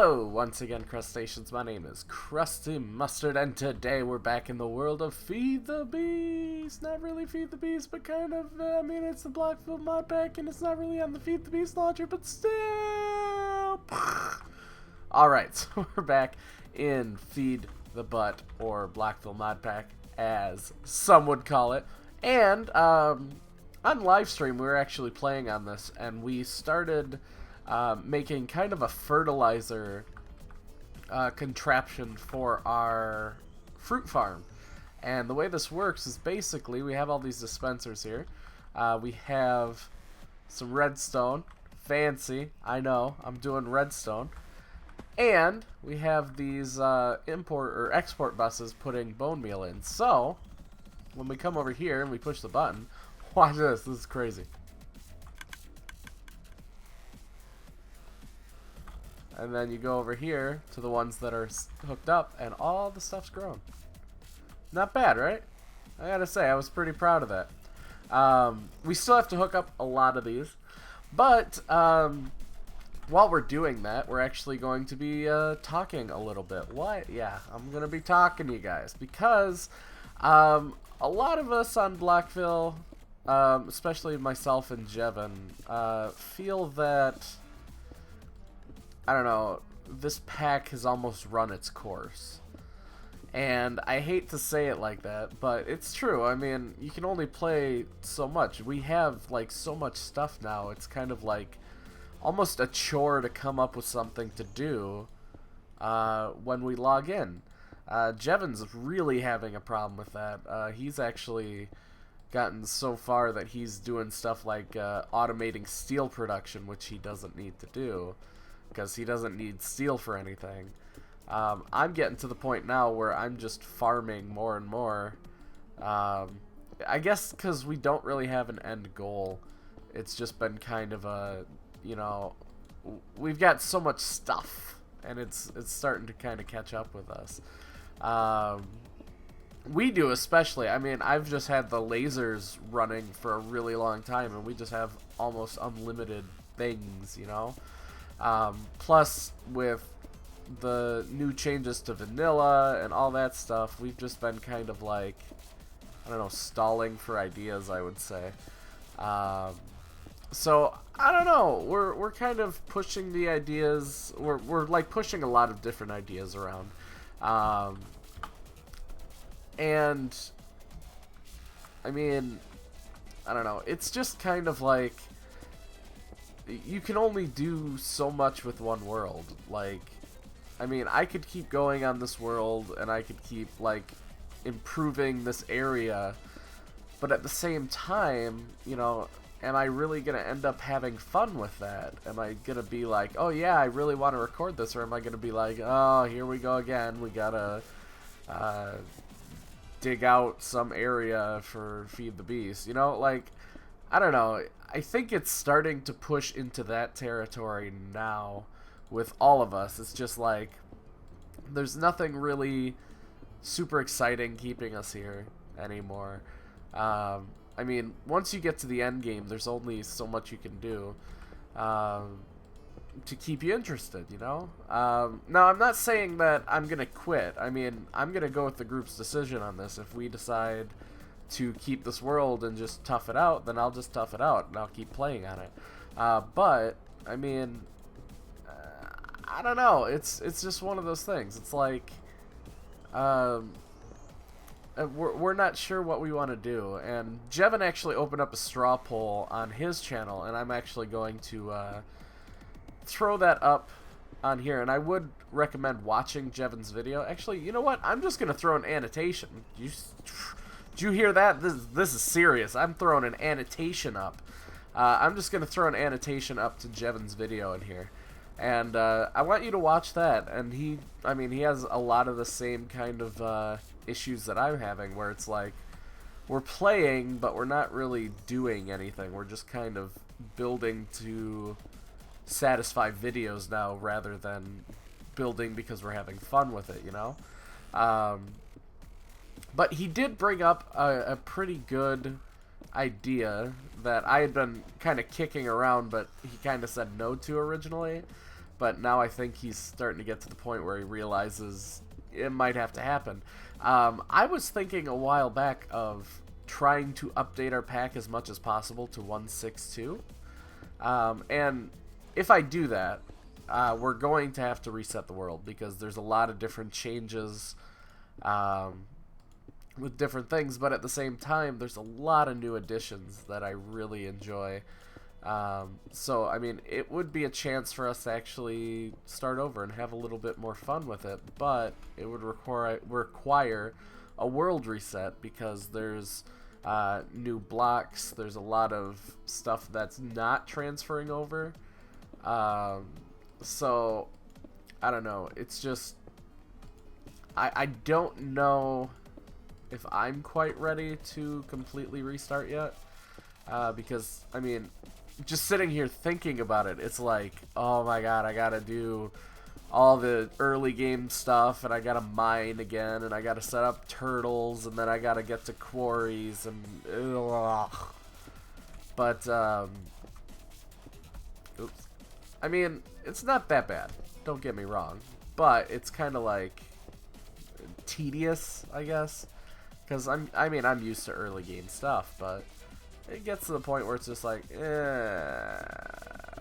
Hello once again, crustaceans. My name is Krusty Mustard, and today we're back in the world of Feed the Beast. Not really Feed the Beast, but kind of. I mean, it's the Blockville mod pack, and it's not really on the Feed the Beast launcher, but still. Alright, so we're back in Feed the Butt, or Blockville mod pack, as some would call it. And on livestream, we were actually playing on this, and we started making kind of a fertilizer contraption for our fruit farm. And the way this works is basically we have all these dispensers here. We have some redstone. Fancy, I know, I'm doing redstone. And we have these import or export buses putting bone meal in. So when we come over here and we push the button, watch this is crazy. And then you go over here to the ones that are hooked up, and all the stuff's grown. Not bad, right? I gotta say, I was pretty proud of that. We still have to hook up a lot of these, but while we're doing that, we're actually going to be talking a little bit. What? Yeah, I'm gonna be talking to you guys because a lot of us on Blockville, especially myself and Jevin, feel that, I don't know, this pack has almost run its course. And I hate to say it like that, but it's true. I mean, you can only play so much. We have, like, so much stuff now. It's kind of like almost a chore to come up with something to do when we log in. Jevin's really having a problem with that. He's actually gotten so far that he's doing stuff like automating steel production, which he doesn't need to do, because he doesn't need steel for anything. I'm getting to the point now where I'm just farming more and more. I guess because we don't really have an end goal. It's just been kind of a, you know, we've got so much stuff, and it's starting to kind of catch up with us. We do especially. I mean, I've just had the lasers running for a really long time, and we just have almost unlimited things, you know? Plus, with the new changes to vanilla and all that stuff, we've just been kind of like, I don't know, stalling for ideas, I would say. So, I don't know, we're kind of pushing the ideas, we're like pushing a lot of different ideas around. And, I mean, I don't know, it's just kind of like, you can only do so much with one world. Like, I mean, I could keep going on this world, and I could keep, like, improving this area, but at the same time, you know, am I really going to end up having fun with that? Am I going to be like, oh yeah, I really want to record this, or am I going to be like, oh, here we go again, we gotta dig out some area for Feed the Beast, you know, like, I don't know, I think it's starting to push into that territory now with all of us. It's just like, there's nothing really super exciting keeping us here anymore. I mean, once you get to the end game, there's only so much you can do to keep you interested, you know? Now, I'm not saying that I'm going to quit. I mean, I'm going to go with the group's decision on this. If we decide to keep this world and just tough it out, then I'll just tough it out and I'll keep playing on it. But I mean, I don't know. It's just one of those things. It's like we're not sure what we want to do. And Jevin actually opened up a straw poll on his channel, and I'm actually going to throw that up on here. And I would recommend watching Jevin's video. Actually, you know what? I'm just gonna throw an annotation. Did you hear that? This is serious. I'm throwing an annotation up. I'm just going to throw an annotation up to Jevin's video in here. And I want you to watch that. And he has a lot of the same kind of issues that I'm having, where it's like, we're playing, but we're not really doing anything. We're just kind of building to satisfy videos now, rather than building because we're having fun with it, you know? But he did bring up a pretty good idea that I had been kind of kicking around, but he kind of said no to originally. but now I think he's starting to get to the point where he realizes it might have to happen. I was thinking a while back of trying to update our pack as much as possible to 162. And if I do that, we're going to have to reset the world, because there's a lot of different changes with different things, but at the same time, there's a lot of new additions that I really enjoy. So, I mean, it would be a chance for us to actually start over and have a little bit more fun with it, but it would require a world reset, because there's new blocks, there's a lot of stuff that's not transferring over. So, I don't know, it's just, I don't know if I'm quite ready to completely restart yet, because, I mean, just sitting here thinking about it, it's like, oh my god, I gotta do all the early game stuff, and I gotta mine again, and I gotta set up turtles, and then I gotta get to quarries, and ugh. But oops, I mean, it's not that bad, don't get me wrong, but it's kind of like tedious, I guess, because I'm used to early game stuff, but it gets to the point where it's just like,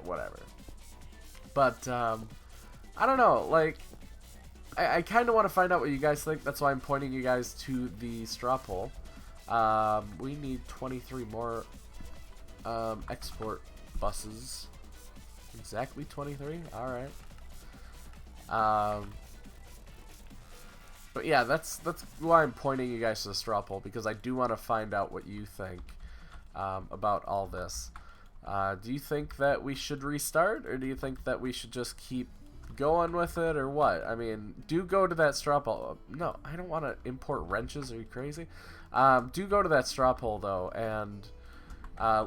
whatever. But I don't know, like, I kind of want to find out what you guys think. That's why I'm pointing you guys to the straw poll. We need 23 more export buses. Exactly 23? Alright. But yeah, that's why I'm pointing you guys to the straw poll, because I do want to find out what you think about all this. Do you think that we should restart, or do you think that we should just keep going with it, or what? I mean, do go to that straw poll. No, I don't want to import wrenches. Are you crazy? Do go to that straw poll, though, and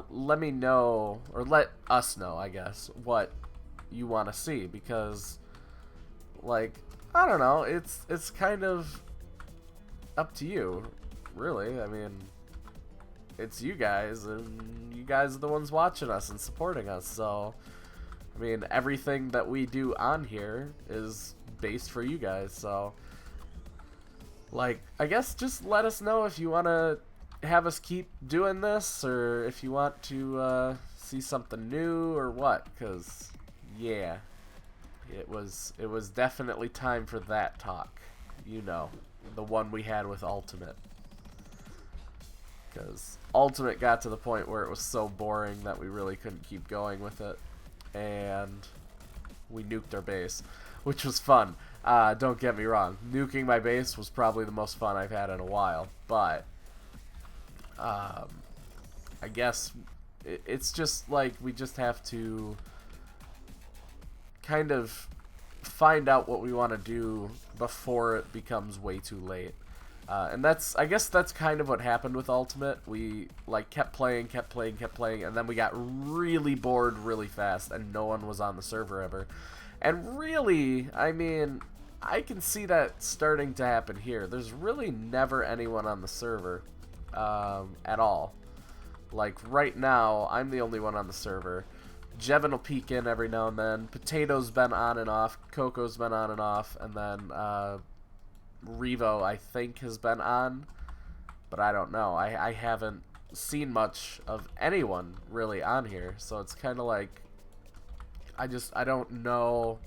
let me know, or let us know, I guess, what you want to see, because, like, I don't know, it's kind of up to you, really. I mean, it's you guys, and you guys are the ones watching us and supporting us, so, I mean, everything that we do on here is based for you guys, so, like, I guess just let us know if you want to have us keep doing this, or if you want to see something new, or what, because, yeah, it was definitely time for that talk, you know, the one we had with Ultimate. Because Ultimate got to the point where it was so boring that we really couldn't keep going with it, and we nuked our base, which was fun. Don't get me wrong, nuking my base was probably the most fun I've had in a while, but I guess it's just like we just have to kind of find out what we want to do before it becomes way too late. And I guess that's kind of what happened with Ultimate. We, like, kept playing, and then we got really bored really fast, and no one was on the server ever. And really, I mean, I can see that starting to happen here. There's really never anyone on the server at all. Like, right now, I'm the only one on the server. Jevin will peek in every now and then. Potato's been on and off. Coco's been on and off. And then Revo, I think, has been on. But I don't know. I haven't seen much of anyone really on here. So it's kind of like, I don't know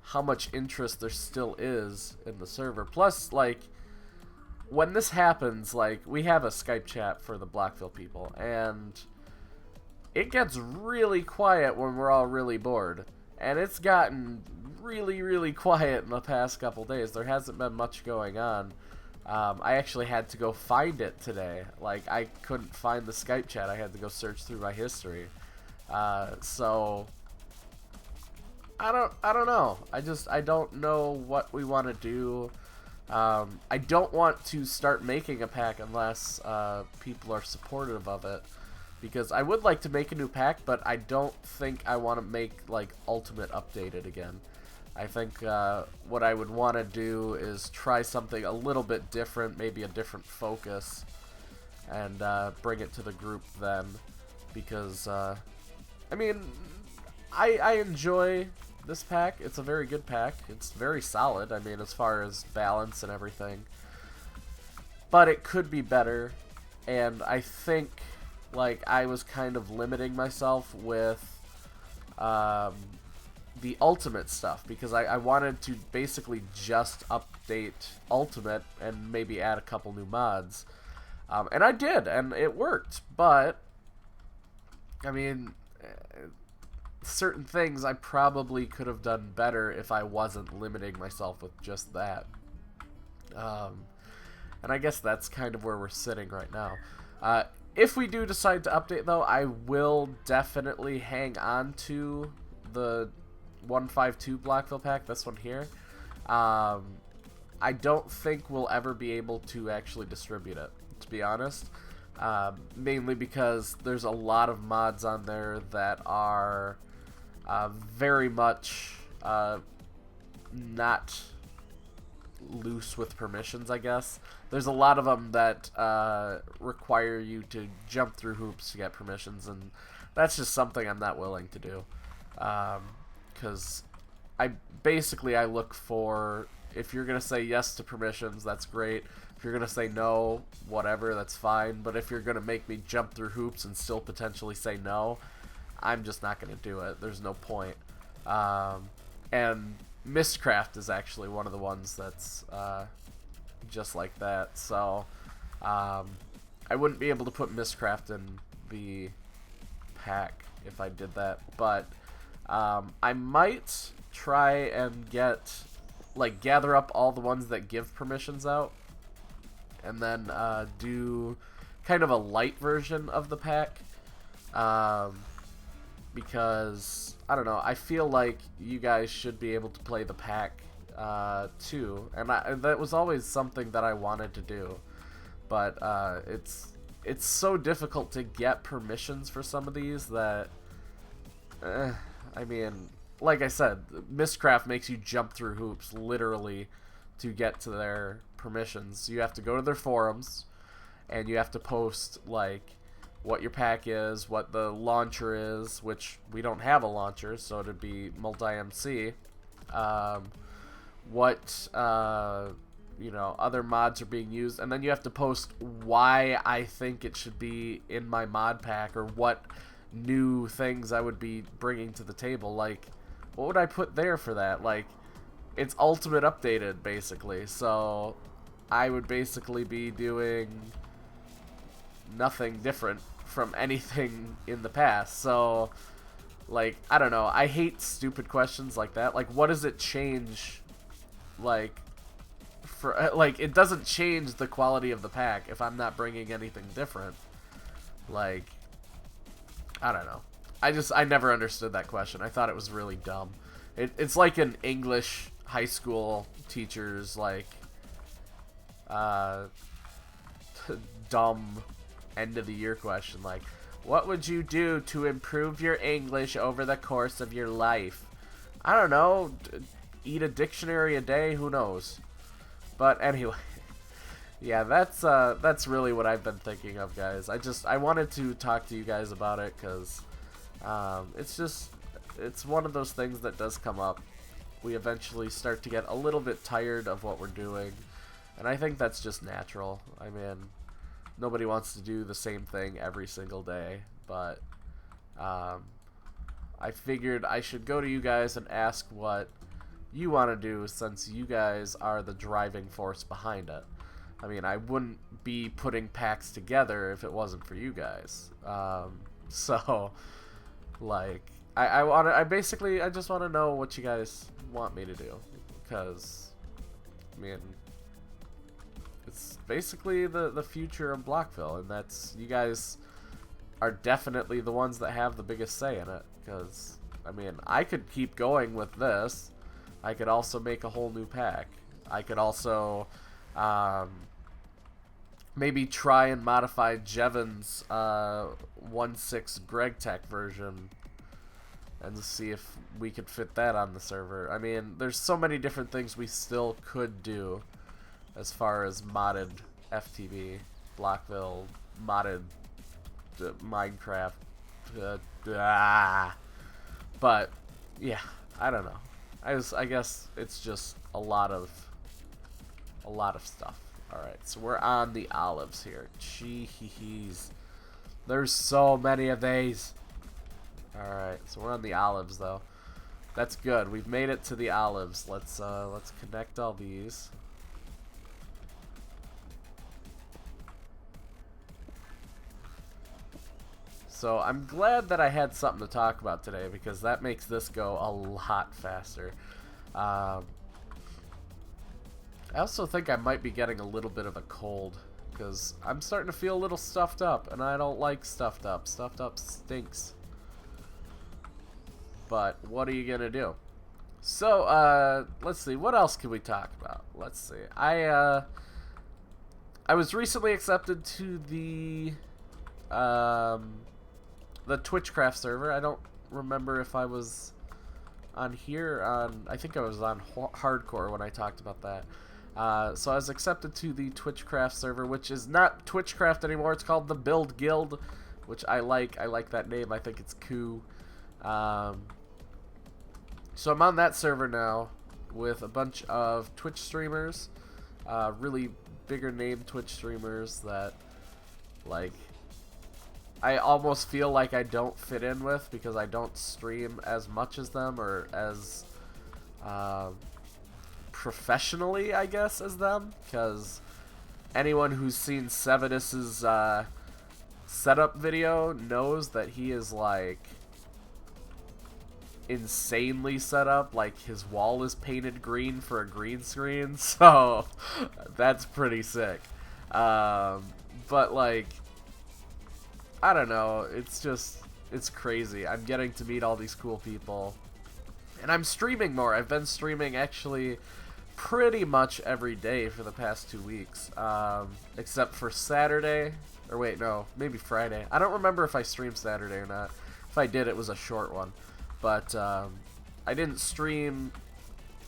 how much interest there still is in the server. Plus, like, when this happens, like, we have a Skype chat for the Blockville people. And it gets really quiet when we're all really bored. And it's gotten really, really quiet in the past couple days. There hasn't been much going on. I actually had to go find it today. Like, I couldn't find the Skype chat. I had to go search through my history. So I don't know. I don't know what we want to do. I don't want to start making a pack unless people are supportive of it. Because I would like to make a new pack, but I don't think I want to make, like, Ultimate updated again. I think what I would want to do is try something a little bit different, maybe a different focus, and bring it to the group then. Because, I mean, I enjoy this pack, it's a very good pack. It's very solid, I mean, as far as balance and everything. But it could be better, and I think, like, I was kind of limiting myself with the Ultimate stuff, because I wanted to basically just update Ultimate and maybe add a couple new mods. And I did, and it worked, but, I mean, certain things I probably could have done better if I wasn't limiting myself with just that. And I guess that's kind of where we're sitting right now. If we do decide to update, though, I will definitely hang on to the 152 Blockville pack, this one here. I don't think we'll ever be able to actually distribute it, to be honest. Mainly because there's a lot of mods on there that are very much not loose with permissions, I guess. There's a lot of them that require you to jump through hoops to get permissions, and that's just something I'm not willing to do. Because I look for, if you're going to say yes to permissions, that's great. If you're going to say no, whatever, that's fine. But if you're going to make me jump through hoops and still potentially say no, I'm just not going to do it. There's no point. And Mistcraft is actually one of the ones that's just like that. So I wouldn't be able to put Mistcraft in the pack if I did that. But I might try and gather up all the ones that give permissions out, and then do kind of a light version of the pack. Because, I don't know, I feel like you guys should be able to play the pack too, and that was always something that I wanted to do, but it's so difficult to get permissions for some of these that, I mean, like I said, Mistcraft makes you jump through hoops, literally, to get to their permissions. You have to go to their forums, and you have to post, like, what your pack is, what the launcher is, which we don't have a launcher, so it'd be multi-MC. What, you know, other mods are being used, and then you have to post why I think it should be in my mod pack, or what new things I would be bringing to the table. Like, what would I put there for that? Like, it's Ultimate updated, basically, so I would basically be doing nothing different from anything in the past. So, like, I don't know, I hate stupid questions like that. Like, what does it change? Like, for, like, it doesn't change the quality of the pack if I'm not bringing anything different. Like, I don't know, I never understood that question. I thought it was really dumb. It's like an English high school teacher's, like, dumb end of the year question, like, what would you do to improve your English over the course of your life? I don't know, eat a dictionary a day, who knows? But anyway, yeah, that's really what I've been thinking of, guys. I wanted to talk to you guys about it, because it's one of those things that does come up. We eventually start to get a little bit tired of what we're doing, and I think that's just natural. I mean, nobody wants to do the same thing every single day, but I figured I should go to you guys and ask what you want to do, since you guys are the driving force behind it. I mean, I wouldn't be putting packs together if it wasn't for you guys. So, like, I just want to know what you guys want me to do, because, I mean, it's basically the future of Blockville, and that's, you guys are definitely the ones that have the biggest say in it, because, I mean, I could keep going with this. I could also make a whole new pack. I could also maybe try and modify Jevon's 1.6 Greg Tech version and see if we could fit that on the server. I mean, there's so many different things we still could do as far as modded FTB, Blockville, modded Minecraft. But, yeah, I don't know. I guess it's just a lot of stuff. All right, so we're on the olives here. Jeez, there's so many of these. All right, so we're on the olives though. That's good. We've made it to the olives. Let's connect all these. So I'm glad that I had something to talk about today because that makes this go a lot faster. I also think I might be getting a little bit of a cold because I'm starting to feel a little stuffed up, and I don't like stuffed up. Stuffed up stinks. But what are you gonna do? So let's see. What else can we talk about? Let's see. I was recently accepted to the Twitchcraft server. I don't remember if I was on here on. I think I was on hardcore when I talked about that. So I was accepted to the Twitchcraft server, which is not Twitchcraft anymore. It's called the Build Guild, which I like. I like that name. I think it's cool. So I'm on that server now with a bunch of Twitch streamers, really bigger name Twitch streamers that, like, I almost feel like I don't fit in with because I don't stream as much as them or as professionally, I guess, as them. Because anyone who's seen Sevidus's setup video knows that he is, like, insanely set up. Like, his wall is painted green for a green screen, so that's pretty sick. But, like, I don't know, it's crazy. I'm getting to meet all these cool people, and I'm streaming more. I've been streaming actually pretty much every day for the past 2 weeks, except for Saturday, or wait, no, maybe Friday. I don't remember if I streamed Saturday or not. If I did, it was a short one. But I didn't stream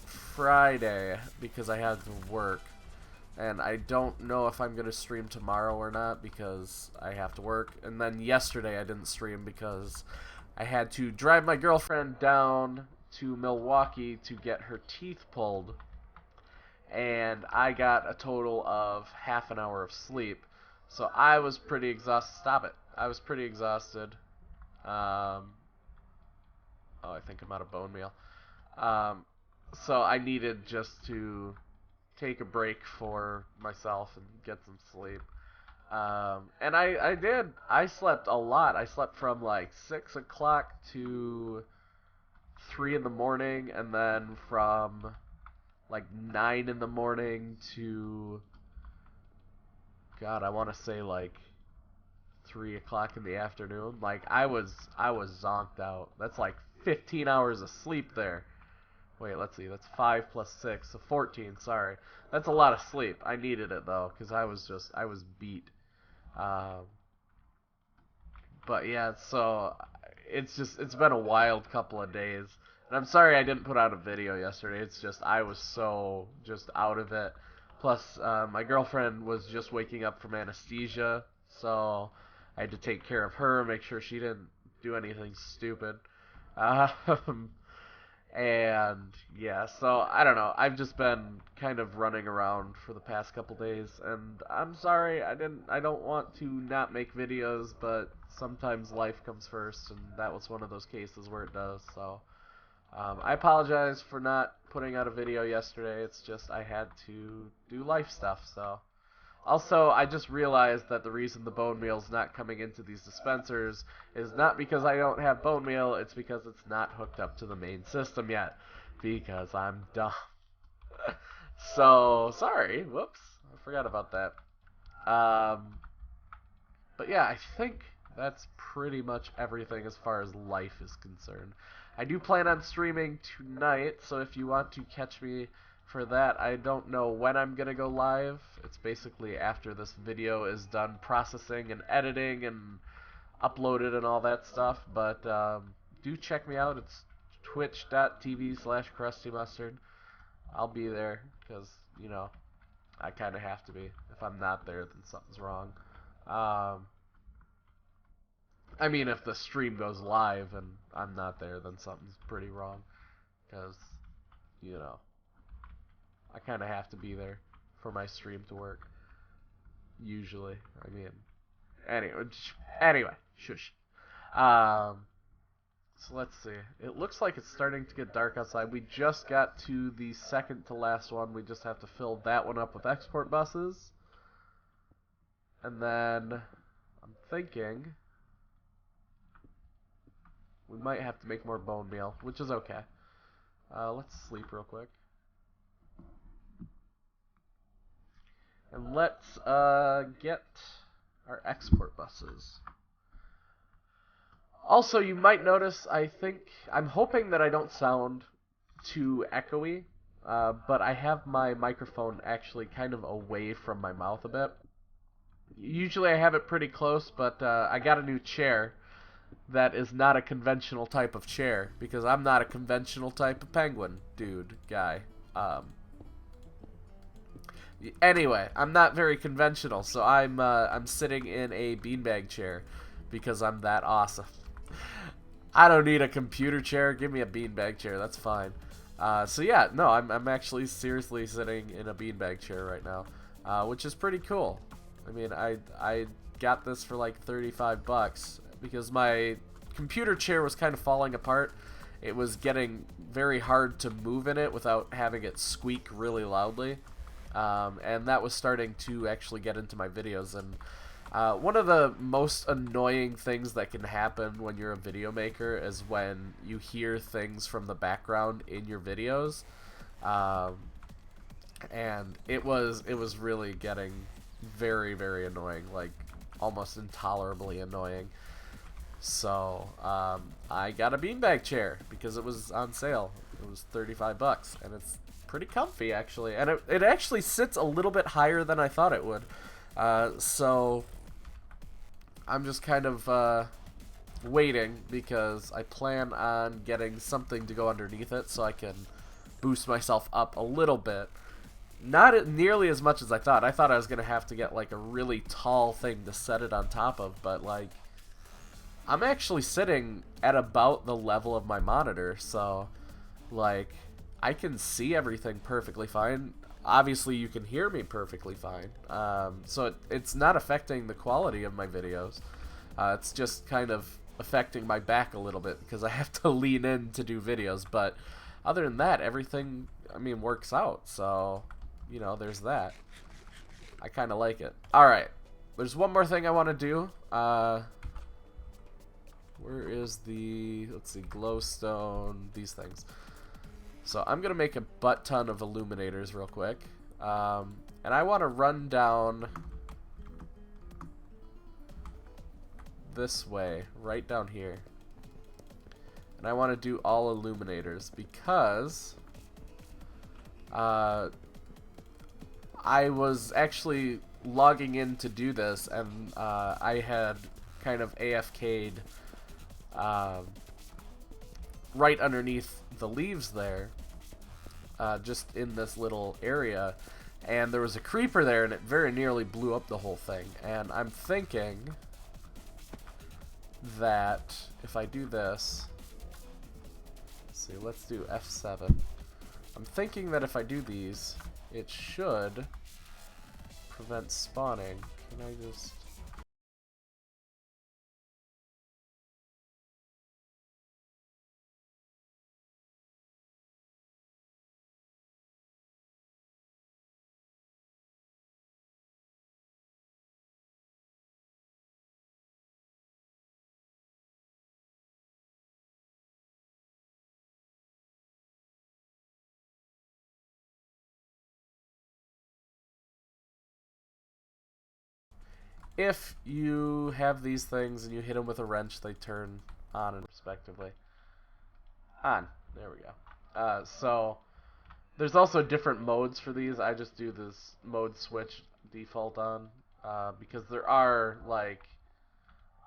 Friday because I had to work. And I don't know if I'm going to stream tomorrow or not because I have to work. And then yesterday I didn't stream because I had to drive my girlfriend down to Milwaukee to get her teeth pulled. And I got a total of half an hour of sleep. So I was pretty exhausted. Stop it. I was pretty exhausted. Oh, I think I'm out of bone meal. So I needed just to take a break for myself and get some sleep. And I did. I slept a lot. I slept from like 6 o'clock to 3 in the morning, and then from like 9 in the morning to, God, I want to say like 3 o'clock in the afternoon. Like, I was zonked out. That's like 15 hours of sleep there. Wait, let's see. That's 5 plus 6, so 14. Sorry, that's a lot of sleep. I needed it though, because I was beat. But yeah, so it's been a wild couple of days, and I'm sorry I didn't put out a video yesterday. It's just I was so just out of it. Plus, my girlfriend was just waking up from anesthesia, so I had to take care of her, make sure she didn't do anything stupid. And yeah, so I don't know. I've just been kind of running around for the past couple days, and I'm sorry. I don't want to not make videos, but sometimes life comes first, and that was one of those cases where it does. So I apologize for not putting out a video yesterday. It's just I had to do life stuff. So also, I just realized that the reason the bone meal's not coming into these dispensers is not because I don't have bone meal, it's because it's not hooked up to the main system yet. Because I'm dumb. So, sorry. Whoops. I forgot about that. But yeah, I think that's pretty much everything as far as life is concerned. I do plan on streaming tonight, so if you want to catch me for that, I don't know when I'm gonna go live. It's basically after this video is done processing and editing and uploaded and all that stuff. But do check me out. It's twitch.tv/crustymustard. I'll be there because, you know, I kind of have to be. If I'm not there, then something's wrong. I mean, if the stream goes live and I'm not there, then something's pretty wrong. because, you know, I kind of have to be there for my stream to work. Usually, I mean, anyway, shush. So let's see. It looks like it's starting to get dark outside. We just got to the second to last one. We just have to fill that one up with export buses. And then I'm thinking we might have to make more bone meal, which is okay. Let's sleep real quick. And let's get our export buses. Also, you might notice, I'm hoping that I don't sound too echoey, but I have my microphone actually kind of away from my mouth a bit. Usually I have it pretty close, but I got a new chair that is not a conventional type of chair, because I'm not a conventional type of penguin guy. Anyway, I'm not very conventional, so I'm sitting in a beanbag chair because I'm that awesome. I don't need a computer chair. Give me a beanbag chair. That's fine. So yeah, no, I'm actually seriously sitting in a beanbag chair right now, which is pretty cool. I mean, I got this for like 35 bucks because my computer chair was kind of falling apart. It was getting very hard to move in it without having it squeak really loudly. And that was starting to actually get into my videos. And one of the most annoying things that can happen when you're a video maker is when you hear things from the background in your videos. And it was really getting very, very annoying, like almost intolerably annoying. So I got a beanbag chair because it was on sale. It was 35 bucks, and it's pretty comfy actually, and it actually sits a little bit higher than I thought it would. So I'm just kind of waiting because I plan on getting something to go underneath it so I can boost myself up a little bit. Not nearly as much as I thought. I thought I was going to have to get like a really tall thing to set it on top of, but like I'm actually sitting at about the level of my monitor, so like I can see everything perfectly fine. Obviously you can hear me perfectly fine, so it's not affecting the quality of my videos. It's just kind of affecting my back a little bit because I have to lean in to do videos, but other than that, everything, I mean, works out, so you know, there's that. I kind of like it. Alright, there's one more thing I want to do. Where is the, let's see, glowstone, these things. So I'm going to make a butt ton of illuminators real quick. And I want to run down this way, right down here. And I want to do all illuminators because I was actually logging in to do this, and I had kind of AFK'd right underneath the leaves there, just in this little area, and there was a creeper there, and it very nearly blew up the whole thing. And I'm thinking that if I do this, let's see, let's do F7. I'm thinking that if I do these, it should prevent spawning. Can I just... If you have these things and you hit them with a wrench, they turn on and respectively. On. There we go. So there's also different modes for these. I just do this mode switch default on because there are like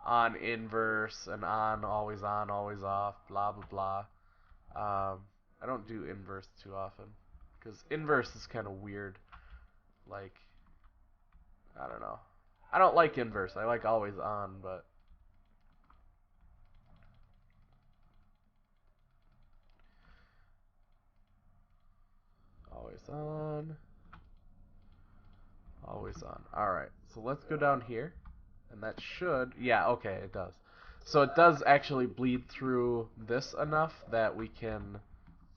on inverse and on, always off, blah blah blah. I don't do inverse too often because inverse is kind of weird. Like, I don't know. I don't like inverse. I like always on, but Always on. Always on. Alright, so let's go down here. And that should... Yeah, okay, it does. So it does actually bleed through this enough that we can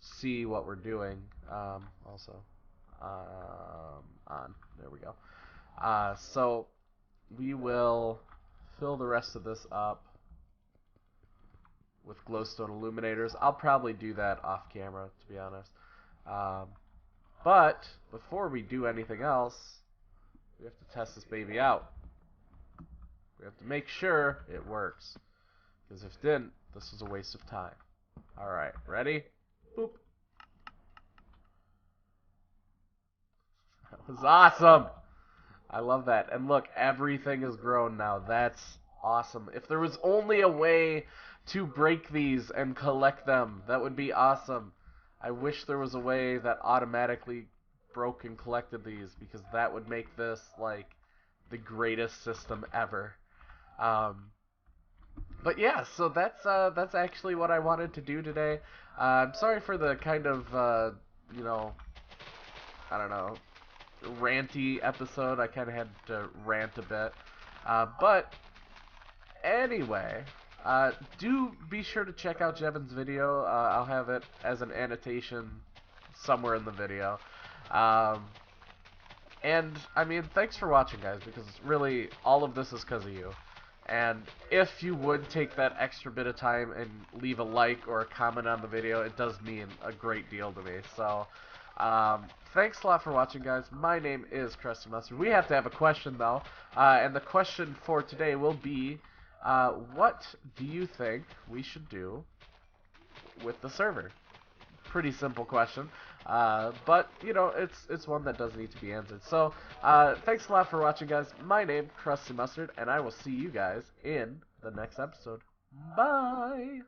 see what we're doing. Also, on. There we go. So we will fill the rest of this up with glowstone illuminators. I'll probably do that off camera, to be honest. But before we do anything else, we have to test this baby out. We have to make sure it works. Because if it didn't, this was a waste of time. Alright, ready? Boop. That was awesome! I love that. And look, everything is grown now. That's awesome. If there was only a way to break these and collect them, that would be awesome. I wish there was a way that automatically broke and collected these, because that would make this like the greatest system ever. But yeah, so that's actually what I wanted to do today. I'm sorry for the kind of you know, I don't know, ranty episode. I kind of had to rant a bit. But anyway, do be sure to check out Jevin's video. I'll have it as an annotation somewhere in the video. And, I mean, thanks for watching, guys, because really, all of this is because of you. And if you would take that extra bit of time and leave a like or a comment on the video, it does mean a great deal to me. So, thanks a lot for watching, guys. My name is Krusty Mustard. We have to have a question, though. And the question for today will be, what do you think we should do with the server? Pretty simple question. But, you know, it's one that does need to be answered. So, thanks a lot for watching, guys. My name, Krusty Mustard, and I will see you guys in the next episode. Bye!